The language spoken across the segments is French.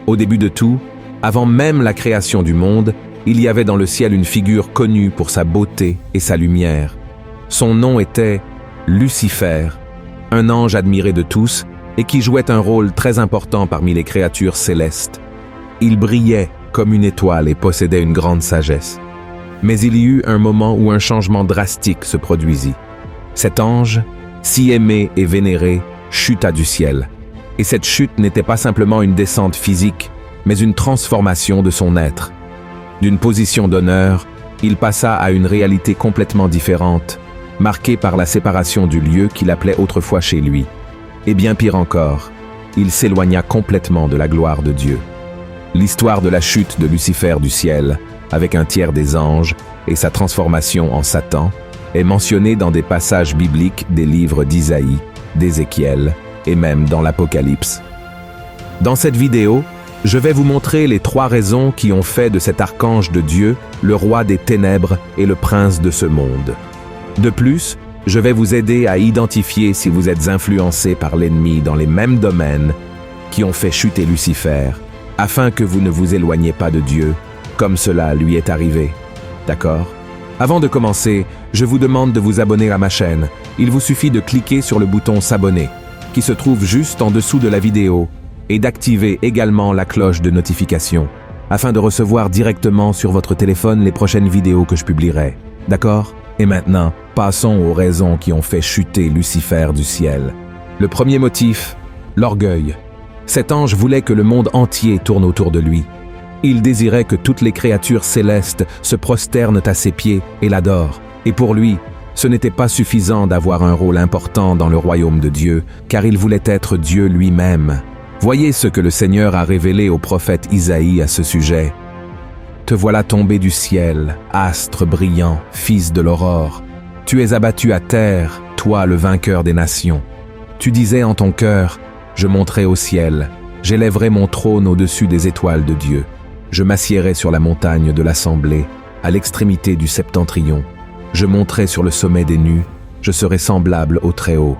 Au début de tout, avant même la création du monde, il y avait dans le ciel une figure connue pour sa beauté et sa lumière. Son nom était Lucifer, un ange admiré de tous et qui jouait un rôle très important parmi les créatures célestes. Il brillait comme une étoile et possédait une grande sagesse. Mais il y eut un moment où un changement drastique se produisit. Cet ange, si aimé et vénéré, chuta du ciel. Et cette chute n'était pas simplement une descente physique, mais une transformation de son être. D'une position d'honneur, il passa à une réalité complètement différente, marquée par la séparation du lieu qu'il appelait autrefois chez lui. Et bien pire encore, il s'éloigna complètement de la gloire de Dieu. L'histoire de la chute de Lucifer du ciel, avec un tiers des anges, et sa transformation en Satan, est mentionnée dans des passages bibliques des livres d'Isaïe, d'Ézéchiel, et même dans l'Apocalypse. Dans cette vidéo, je vais vous montrer les 3 raisons qui ont fait de cet archange de Dieu le roi des ténèbres et le prince de ce monde. De plus, je vais vous aider à identifier si vous êtes influencé par l'ennemi dans les mêmes domaines qui ont fait chuter Lucifer, afin que vous ne vous éloigniez pas de Dieu, comme cela lui est arrivé. D'accord? Avant de commencer, je vous demande de vous abonner à ma chaîne. Il vous suffit de cliquer sur le bouton s'abonner, qui se trouve juste en dessous de la vidéo, et d'activer également la cloche de notification, afin de recevoir directement sur votre téléphone les prochaines vidéos que je publierai. D'accord? Et maintenant, passons aux raisons qui ont fait chuter Lucifer du ciel. Le premier motif, l'orgueil. Cet ange voulait que le monde entier tourne autour de lui. Il désirait que toutes les créatures célestes se prosternent à ses pieds et l'adorent. Et pour lui, ce n'était pas suffisant d'avoir un rôle important dans le royaume de Dieu, car il voulait être Dieu lui-même. Voyez ce que le Seigneur a révélé au prophète Isaïe à ce sujet. « Te voilà tombé du ciel, astre brillant, fils de l'aurore. Tu es abattu à terre, toi le vainqueur des nations. Tu disais en ton cœur, je monterai au ciel, j'élèverai mon trône au-dessus des étoiles de Dieu. Je m'assiérai sur la montagne de l'assemblée, à l'extrémité du septentrion. Je monterai sur le sommet des nues, je serai semblable au Très-Haut.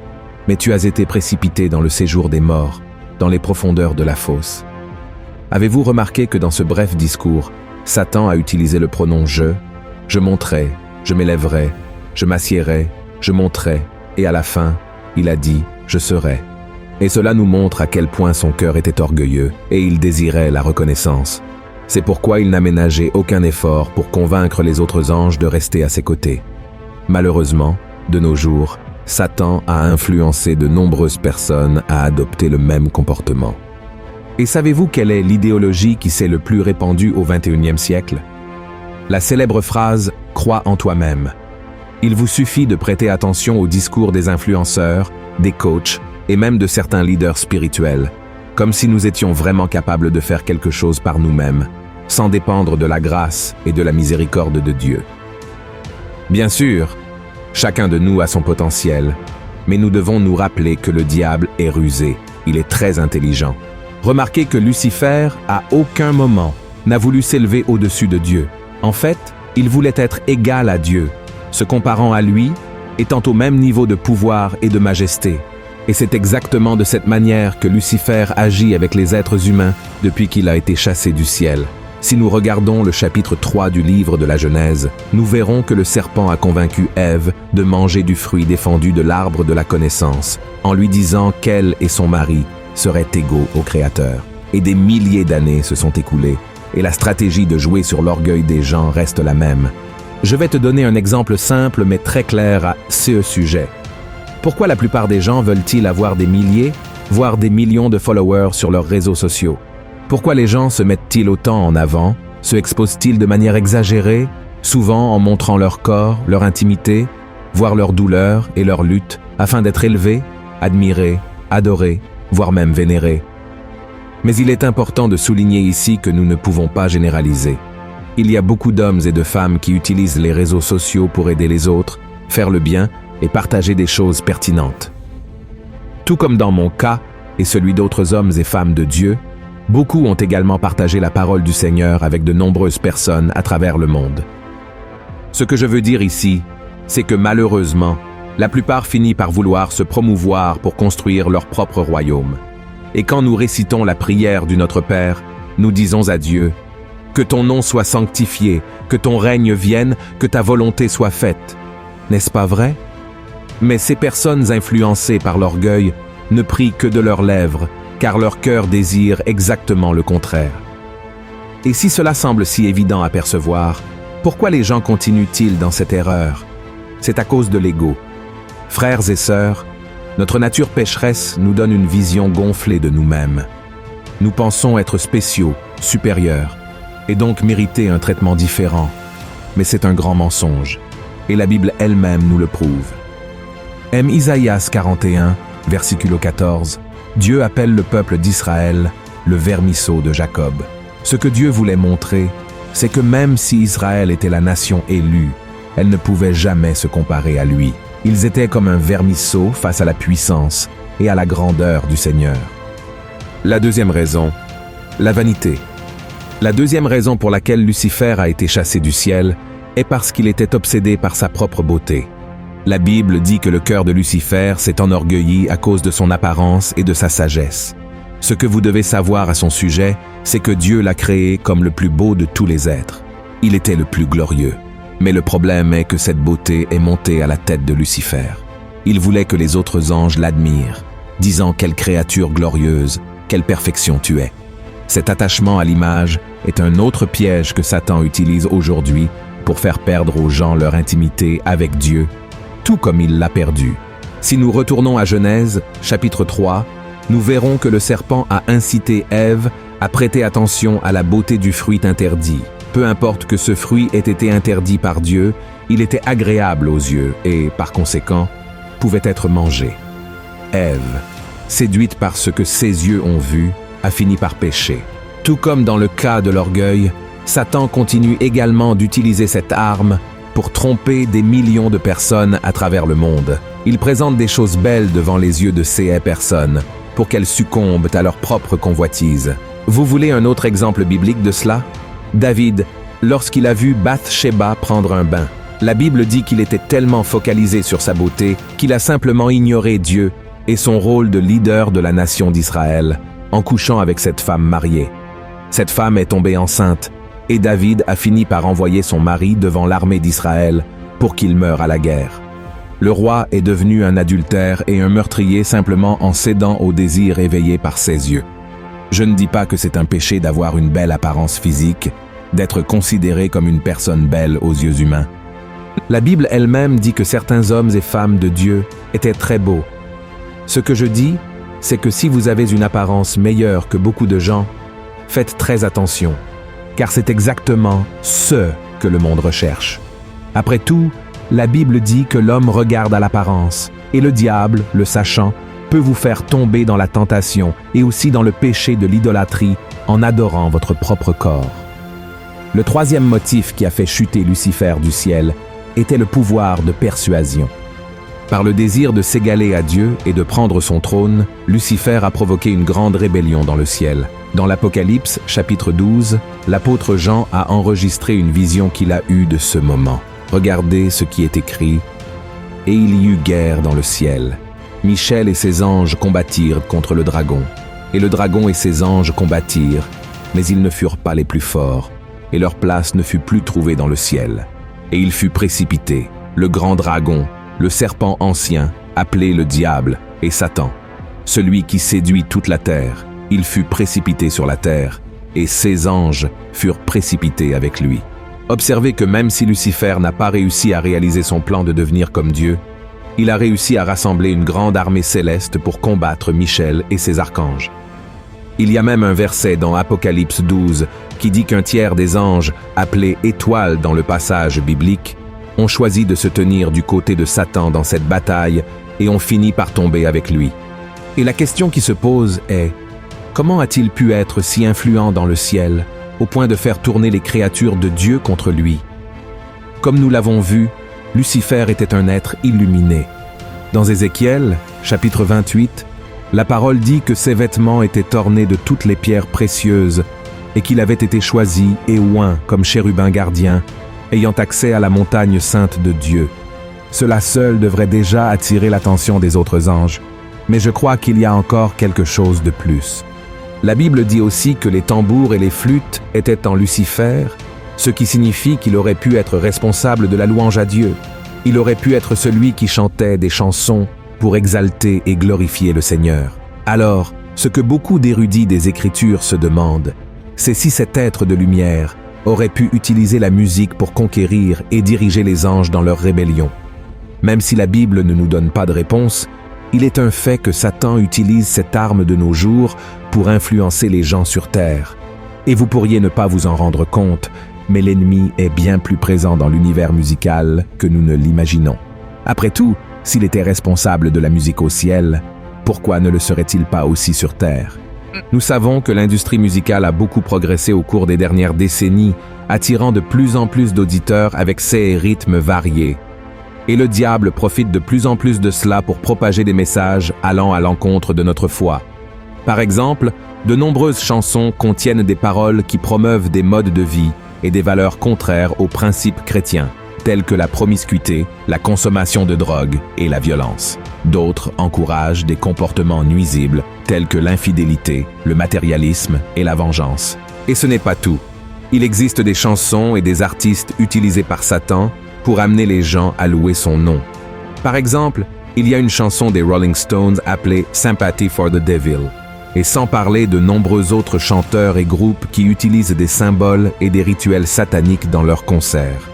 Mais tu as été précipité dans le séjour des morts, dans les profondeurs de la fosse. » Avez-vous remarqué que dans ce bref discours, Satan a utilisé le pronom « je monterai, je m'élèverai, je m'assiérai, je monterai, et à la fin, il a dit « je serai ». Et cela nous montre à quel point son cœur était orgueilleux et il désirait la reconnaissance. C'est pourquoi il n'a ménagé aucun effort pour convaincre les autres anges de rester à ses côtés. Malheureusement, de nos jours, Satan a influencé de nombreuses personnes à adopter le même comportement. Et savez-vous quelle est l'idéologie qui s'est le plus répandue au XXIe siècle? La célèbre phrase « Crois en toi-même ». Il vous suffit de prêter attention aux discours des influenceurs, des coachs et même de certains leaders spirituels, comme si nous étions vraiment capables de faire quelque chose par nous-mêmes, sans dépendre de la grâce et de la miséricorde de Dieu. Bien sûr, chacun de nous a son potentiel, mais nous devons nous rappeler que le diable est rusé, il est très intelligent. Remarquez que Lucifer, à aucun moment, n'a voulu s'élever au-dessus de Dieu. En fait, il voulait être égal à Dieu, se comparant à lui, étant au même niveau de pouvoir et de majesté. Et c'est exactement de cette manière que Lucifer agit avec les êtres humains depuis qu'il a été chassé du ciel. Si nous regardons le chapitre 3 du livre de la Genèse, nous verrons que le serpent a convaincu Ève de manger du fruit défendu de l'arbre de la connaissance, en lui disant qu'elle et son mari seraient égaux au Créateur. Et des milliers d'années se sont écoulées, et la stratégie de jouer sur l'orgueil des gens reste la même. Je vais te donner un exemple simple mais très clair à ce sujet. Pourquoi la plupart des gens veulent-ils avoir des milliers, voire des millions de followers sur leurs réseaux sociaux? Pourquoi les gens se mettent-ils autant en avant, se exposent-ils de manière exagérée, souvent en montrant leur corps, leur intimité, voire leur douleur et leur lutte, afin d'être élevés, admirés, adorés, voire même vénérés? Mais il est important de souligner ici que nous ne pouvons pas généraliser. Il y a beaucoup d'hommes et de femmes qui utilisent les réseaux sociaux pour aider les autres, faire le bien et partager des choses pertinentes. Tout comme dans mon cas et celui d'autres hommes et femmes de Dieu, beaucoup ont également partagé la parole du Seigneur avec de nombreuses personnes à travers le monde. Ce que je veux dire ici, c'est que malheureusement, la plupart finissent par vouloir se promouvoir pour construire leur propre royaume. Et quand nous récitons la prière du Notre Père, nous disons à Dieu, « Que ton nom soit sanctifié, que ton règne vienne, que ta volonté soit faite. » N'est-ce pas vrai? Mais ces personnes influencées par l'orgueil ne prient que de leurs lèvres, car leur cœur désire exactement le contraire. Et si cela semble si évident à percevoir, pourquoi les gens continuent-ils dans cette erreur? C'est à cause de l'ego. Frères et sœurs, notre nature pécheresse nous donne une vision gonflée de nous-mêmes. Nous pensons être spéciaux, supérieurs, et donc mériter un traitement différent. Mais c'est un grand mensonge, et la Bible elle-même nous le prouve. M. Isaïas 41, versiculo 14, Dieu appelle le peuple d'Israël le vermisseau de Jacob. Ce que Dieu voulait montrer, c'est que même si Israël était la nation élue, elle ne pouvait jamais se comparer à lui. Ils étaient comme un vermisseau face à la puissance et à la grandeur du Seigneur. La deuxième raison, la vanité. La deuxième raison pour laquelle Lucifer a été chassé du ciel est parce qu'il était obsédé par sa propre beauté. La Bible dit que le cœur de Lucifer s'est enorgueilli à cause de son apparence et de sa sagesse. Ce que vous devez savoir à son sujet, c'est que Dieu l'a créé comme le plus beau de tous les êtres. Il était le plus glorieux. Mais le problème est que cette beauté est montée à la tête de Lucifer. Il voulait que les autres anges l'admirent, disant « Quelle créature glorieuse, quelle perfection tu es ». Cet attachement à l'image est un autre piège que Satan utilise aujourd'hui pour faire perdre aux gens leur intimité avec Dieu, tout comme il l'a perdu. Si nous retournons à Genèse, chapitre 3, nous verrons que le serpent a incité Ève à prêter attention à la beauté du fruit interdit. Peu importe que ce fruit ait été interdit par Dieu, il était agréable aux yeux et, par conséquent, pouvait être mangé. Ève, séduite par ce que ses yeux ont vu, a fini par pécher. Tout comme dans le cas de l'orgueil, Satan continue également d'utiliser cette arme pour tromper des millions de personnes à travers le monde. Il présente des choses belles devant les yeux de ces personnes pour qu'elles succombent à leur propre convoitise. Vous voulez un autre exemple biblique de cela? David, lorsqu'il a vu Bath-sheba prendre un bain, la Bible dit qu'il était tellement focalisé sur sa beauté qu'il a simplement ignoré Dieu et son rôle de leader de la nation d'Israël en couchant avec cette femme mariée. Cette femme est tombée enceinte et David a fini par envoyer son mari devant l'armée d'Israël pour qu'il meure à la guerre. Le roi est devenu un adultère et un meurtrier simplement en cédant au désir éveillé par ses yeux. Je ne dis pas que c'est un péché d'avoir une belle apparence physique, d'être considéré comme une personne belle aux yeux humains. La Bible elle-même dit que certains hommes et femmes de Dieu étaient très beaux. Ce que je dis, c'est que si vous avez une apparence meilleure que beaucoup de gens, faites très attention, car c'est exactement ce que le monde recherche. Après tout, la Bible dit que l'homme regarde à l'apparence, et le diable, le sachant, peut vous faire tomber dans la tentation et aussi dans le péché de l'idolâtrie en adorant votre propre corps. Le troisième motif qui a fait chuter Lucifer du ciel était le pouvoir de persuasion. Par le désir de s'égaler à Dieu et de prendre son trône, Lucifer a provoqué une grande rébellion dans le ciel. Dans l'Apocalypse, chapitre 12, l'apôtre Jean a enregistré une vision qu'il a eue de ce moment. Regardez ce qui est écrit. « Et il y eut guerre dans le ciel. Michel et ses anges combattirent contre le dragon. Et le dragon et ses anges combattirent, mais ils ne furent pas les plus forts, et leur place ne fut plus trouvée dans le ciel. Et il fut précipité, le grand dragon, le serpent ancien, appelé le diable et Satan, celui qui séduit toute la terre. Il fut précipité sur la terre, et ses anges furent précipités avec lui. » Observez que même si Lucifer n'a pas réussi à réaliser son plan de devenir comme Dieu, il a réussi à rassembler une grande armée céleste pour combattre Michel et ses archanges. Il y a même un verset dans Apocalypse 12 qui dit qu'un tiers des anges, appelés étoiles dans le passage biblique, ont choisi de se tenir du côté de Satan dans cette bataille et ont fini par tomber avec lui. Et la question qui se pose est, comment a-t-il pu être si influent dans le ciel au point de faire tourner les créatures de Dieu contre lui? Comme nous l'avons vu, Lucifer était un être illuminé. Dans Ézéchiel, chapitre 28, la parole dit que ses vêtements étaient ornés de toutes les pierres précieuses et qu'il avait été choisi et oint comme chérubin gardien, ayant accès à la montagne sainte de Dieu. Cela seul devrait déjà attirer l'attention des autres anges. Mais je crois qu'il y a encore quelque chose de plus. La Bible dit aussi que les tambours et les flûtes étaient en Lucifer, ce qui signifie qu'il aurait pu être responsable de la louange à Dieu. Il aurait pu être celui qui chantait des chansons pour exalter et glorifier le Seigneur. Alors, ce que beaucoup d'érudits des Écritures se demandent, c'est si cet être de lumière aurait pu utiliser la musique pour conquérir et diriger les anges dans leur rébellion. Même si la Bible ne nous donne pas de réponse, il est un fait que Satan utilise cette arme de nos jours pour influencer les gens sur terre. Et vous pourriez ne pas vous en rendre compte, mais l'ennemi est bien plus présent dans l'univers musical que nous ne l'imaginons. Après tout, s'il était responsable de la musique au ciel, pourquoi ne le serait-il pas aussi sur terre? Nous savons que l'industrie musicale a beaucoup progressé au cours des dernières décennies, attirant de plus en plus d'auditeurs avec ses rythmes variés. Et le diable profite de plus en plus de cela pour propager des messages allant à l'encontre de notre foi. Par exemple, de nombreuses chansons contiennent des paroles qui promeuvent des modes de vie et des valeurs contraires aux principes chrétiens, tels que la promiscuité, la consommation de drogue et la violence. D'autres encouragent des comportements nuisibles, tels que l'infidélité, le matérialisme et la vengeance. Et ce n'est pas tout. Il existe des chansons et des artistes utilisés par Satan pour amener les gens à louer son nom. Par exemple, il y a une chanson des Rolling Stones appelée « Sympathy for the Devil », et sans parler de nombreux autres chanteurs et groupes qui utilisent des symboles et des rituels sataniques dans leurs concerts.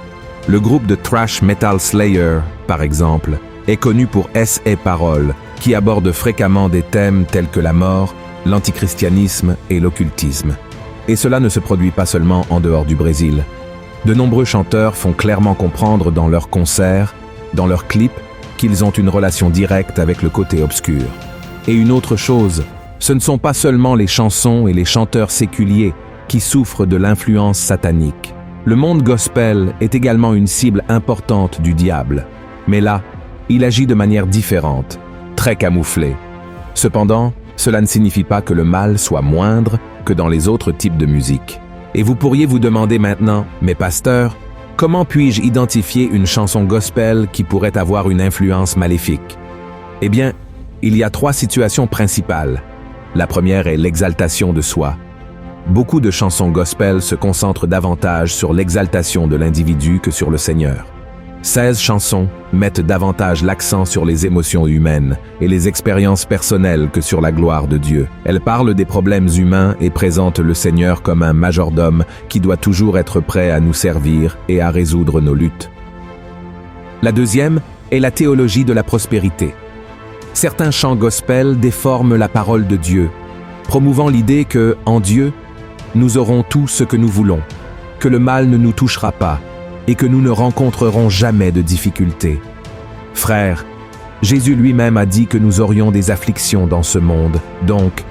Le groupe de thrash metal Slayer, par exemple, est connu pour ses paroles, qui abordent fréquemment des thèmes tels que la mort, l'antichristianisme et l'occultisme. Et cela ne se produit pas seulement en dehors du Brésil. De nombreux chanteurs font clairement comprendre dans leurs concerts, dans leurs clips, qu'ils ont une relation directe avec le côté obscur. Et une autre chose, ce ne sont pas seulement les chansons et les chanteurs séculiers qui souffrent de l'influence satanique. Le monde gospel est également une cible importante du diable. Mais là, il agit de manière différente, très camouflée. Cependant, cela ne signifie pas que le mal soit moindre que dans les autres types de musique. Et vous pourriez vous demander maintenant, mais pasteur, comment puis-je identifier une chanson gospel qui pourrait avoir une influence maléfique? Eh bien, il y a 3 situations principales. La première est l'exaltation de soi. Beaucoup de chansons gospel se concentrent davantage sur l'exaltation de l'individu que sur le Seigneur. 16 chansons mettent davantage l'accent sur les émotions humaines et les expériences personnelles que sur la gloire de Dieu. Elles parlent des problèmes humains et présentent le Seigneur comme un majordome qui doit toujours être prêt à nous servir et à résoudre nos luttes. La deuxième est la théologie de la prospérité. Certains chants gospel déforment la parole de Dieu, promouvant l'idée que, en Dieu, nous aurons tout ce que nous voulons, que le mal ne nous touchera pas, et que nous ne rencontrerons jamais de difficultés. Frères, Jésus lui-même a dit que nous aurions des afflictions dans ce monde, donc,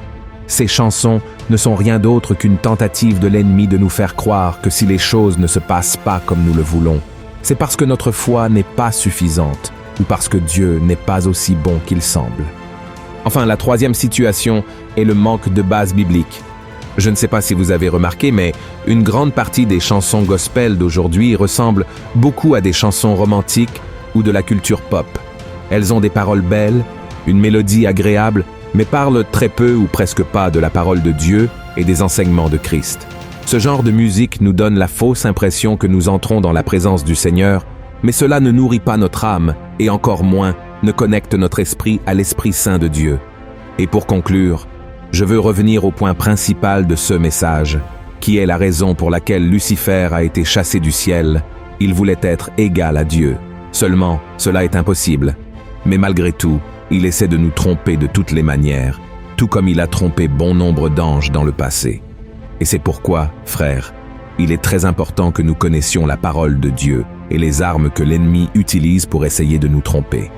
ces chansons ne sont rien d'autre qu'une tentative de l'ennemi de nous faire croire que si les choses ne se passent pas comme nous le voulons, c'est parce que notre foi n'est pas suffisante, ou parce que Dieu n'est pas aussi bon qu'il semble. Enfin, la troisième situation est le manque de base biblique. Je ne sais pas si vous avez remarqué, mais une grande partie des chansons gospel d'aujourd'hui ressemblent beaucoup à des chansons romantiques ou de la culture pop. Elles ont des paroles belles, une mélodie agréable, mais parlent très peu ou presque pas de la parole de Dieu et des enseignements de Christ. Ce genre de musique nous donne la fausse impression que nous entrons dans la présence du Seigneur, mais cela ne nourrit pas notre âme et encore moins ne connecte notre esprit à l'Esprit Saint de Dieu. Et pour conclure, je veux revenir au point principal de ce message, qui est la raison pour laquelle Lucifer a été chassé du ciel. Il voulait être égal à Dieu. Seulement, cela est impossible. Mais malgré tout, il essaie de nous tromper de toutes les manières, tout comme il a trompé bon nombre d'anges dans le passé. Et c'est pourquoi, frères, il est très important que nous connaissions la parole de Dieu et les armes que l'ennemi utilise pour essayer de nous tromper.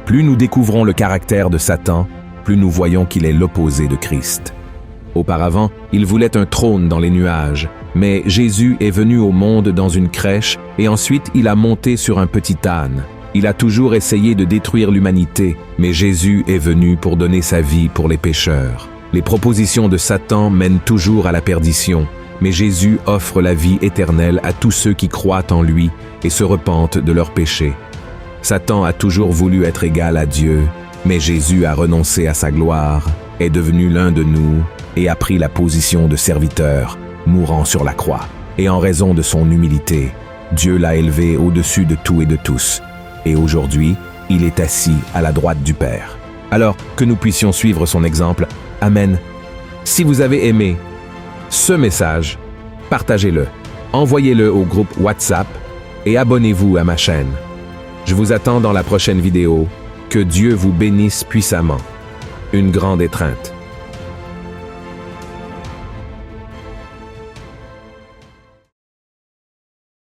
Plus nous découvrons le caractère de Satan, plus nous voyons qu'il est l'opposé de Christ. Auparavant, il voulait un trône dans les nuages, mais Jésus est venu au monde dans une crèche et ensuite il a monté sur un petit âne. Il a toujours essayé de détruire l'humanité, mais Jésus est venu pour donner sa vie pour les pécheurs. Les propositions de Satan mènent toujours à la perdition, mais Jésus offre la vie éternelle à tous ceux qui croient en lui et se repentent de leurs péchés. Satan a toujours voulu être égal à Dieu, Mais Jésus a renoncé à sa gloire, est devenu l'un de nous et a pris la position de serviteur, mourant sur la croix. Et en raison de son humilité, Dieu l'a élevé au-dessus de tout et de tous. Et aujourd'hui, il est assis à la droite du Père. Alors que nous puissions suivre son exemple. Amen. Si vous avez aimé ce message, partagez-le, envoyez-le au groupe WhatsApp et abonnez-vous à ma chaîne. Je vous attends dans la prochaine vidéo. Que Dieu vous bénisse puissamment. Une grande étreinte.